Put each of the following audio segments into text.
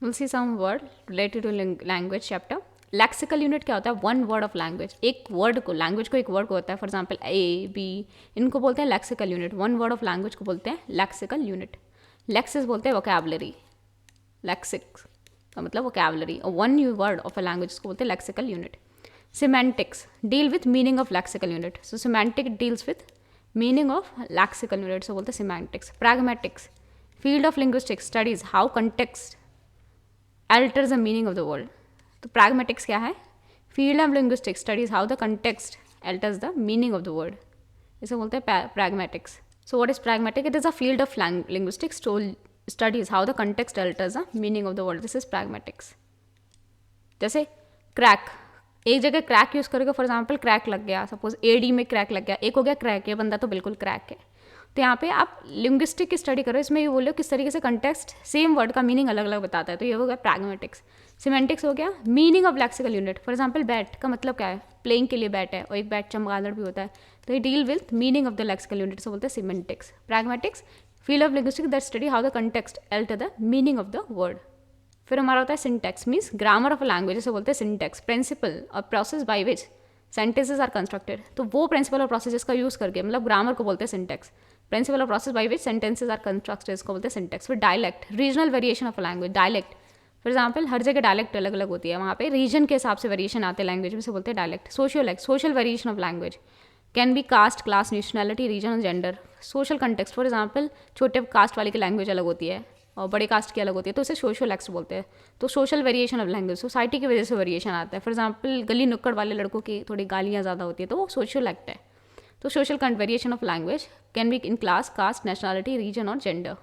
We'll see some word related to language chapter. Lexical unit क्या होता है? One word of language. एक word को, लैंग्वेज को एक वर्ड को होता है. फॉर एग्जाम्पल ए बी, इनको बोलते हैं lexical unit. One word of language को बोलते हैं लेक्सिकल यूनिट. लेक्सिस बोलते हैं वोकैबुलरी. लेक्सिक्स का मतलब वोकैबुलरी. और one new word of a language को बोलते हैं lexical unit. Semantics deal with meaning of lexical unit. So semantic deals with meaning of lexical unit, so बोलते हैं semantics. Pragmatics field of linguistics studies how context alters the meaning of the word. तो pragmatics क्या है? Field of linguistics studies how the context alters the meaning of the word. इसे बोलते हैं pragmatics. So what is pragmatic? It is a field of linguistics studies how the context alters the meaning of the word. This is pragmatics. जैसे crack, एक जगह crack use करोगे. For example crack लग गया, suppose AD में crack लग गया, एक हो गया क्रैक, ये बंदा तो बिल्कुल क्रैक है. तो यहाँ पे आप लिंग्विस्टिक की स्टडी करो, इसमें ये बोलो किस तरीके से कंटेक्स्ट सेम वर्ड का मीनिंग अलग अलग बताता है. तो ये हो गया प्रैग्मेटिक्स. सिमेंटिक्स हो गया meaning of lexical unit. For example bat का मतलब क्या है? प्लेइंग के लिए बैट है, और एक बैट चमगादड़ भी होता है. तो ये deal with meaning of the lexical unit, से बोलते हैं semantics. Pragmatics field of linguistics that study how the context alter the meaning of the word. फिर हमारा होता है syntax, means grammar of a language, से बोलते हैं सिंटैक्स. प्रिंसिपल और process by which sentences are constructed. तो वो प्रिंसिपल और प्रोसेस का यूज़ करके, मतलब ग्रामर को बोलते हैं सिंटैक्स. प्रिंसिपल और process by which sentences are constructed को बोलते हैं सिंटैक्स. फिर dialect regional variation of language. Dialect for example हर जगह डायलेक्ट अलग अलग होती है, वहाँ पे रीजन के हिसाब से वेरिएशन आते हैं लैंग्वेज में, से बोलते हैं dialect. Social variation of language can be caste, class, nationality, region और gender. Social context for example छोटे कास्ट वाले की लैंग्वेज अलग होती है और बड़े कास्ट की अलग होती है, तो उसे सोशल एक्स बोलते हैं. तो social variation of language society की वजह से वेरिएशन आता है. फॉर एग्जाम्पल गली नुक्कड़ वाले लड़कों की थोड़ी गालियाँ ज़्यादा होती है, तो वो सोशल एक्ट है. तो social variation of language can be in class, caste, nationality, region और जेंडर.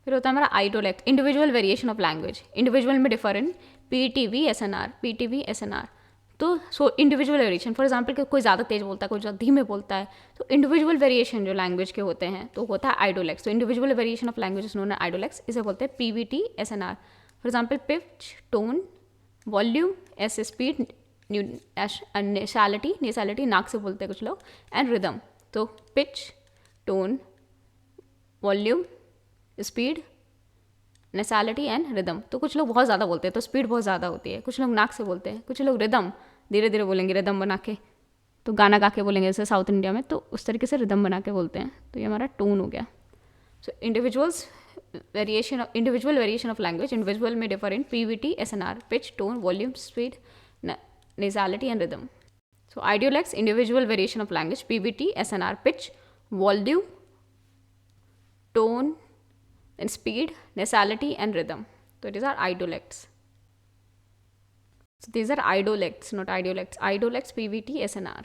फिर होता है हमारा idiolect, individual variation of language. Individual में डिफर इन पीटीवी, एसएनआर. तो इंडिविजुअल वेरिएशन फॉर एग्जाम्पल कोई ज़्यादा तेज बोलता है, कोई ज़्यादा धीमे बोलता है, तो इंडिविजुअल वेरिएशन जो लैंग्वेज के होते हैं तो होता है आइडोलेक्स. तो individual variation of language is known as idiolects. इसे बोलते हैं PVT, SNR. For example pitch, tone, volume, एस स्पीड, नेसैलिटी नाक से बोलते हैं कुछ लोग, एंड रिदम. तो pitch, tone, volume, speed, nasality and rhythm. तो कुछ लोग बहुत ज़्यादा बोलते हैं तो स्पीड बहुत ज़्यादा होती है, कुछ लोग नाक से बोलते हैं, कुछ लोग रिदम धीरे धीरे बोलेंगे, रिदम बना के, तो गाना गा के बोलेंगे जैसे साउथ इंडिया में, तो उस तरीके से रिदम बना के बोलते हैं. तो ये हमारा टोन हो गया. So individual variation of language. Individual में differ in PVT, SNR, pitch, tone, volume, speed, nasality and rhythm. So idiolects individual variation of language, PVT, SNR, pitch, volume, tone, then speed, nasality and rhythm. So these are idolects. So these are idolects, not idiolects. Idolects, PVT, SNR.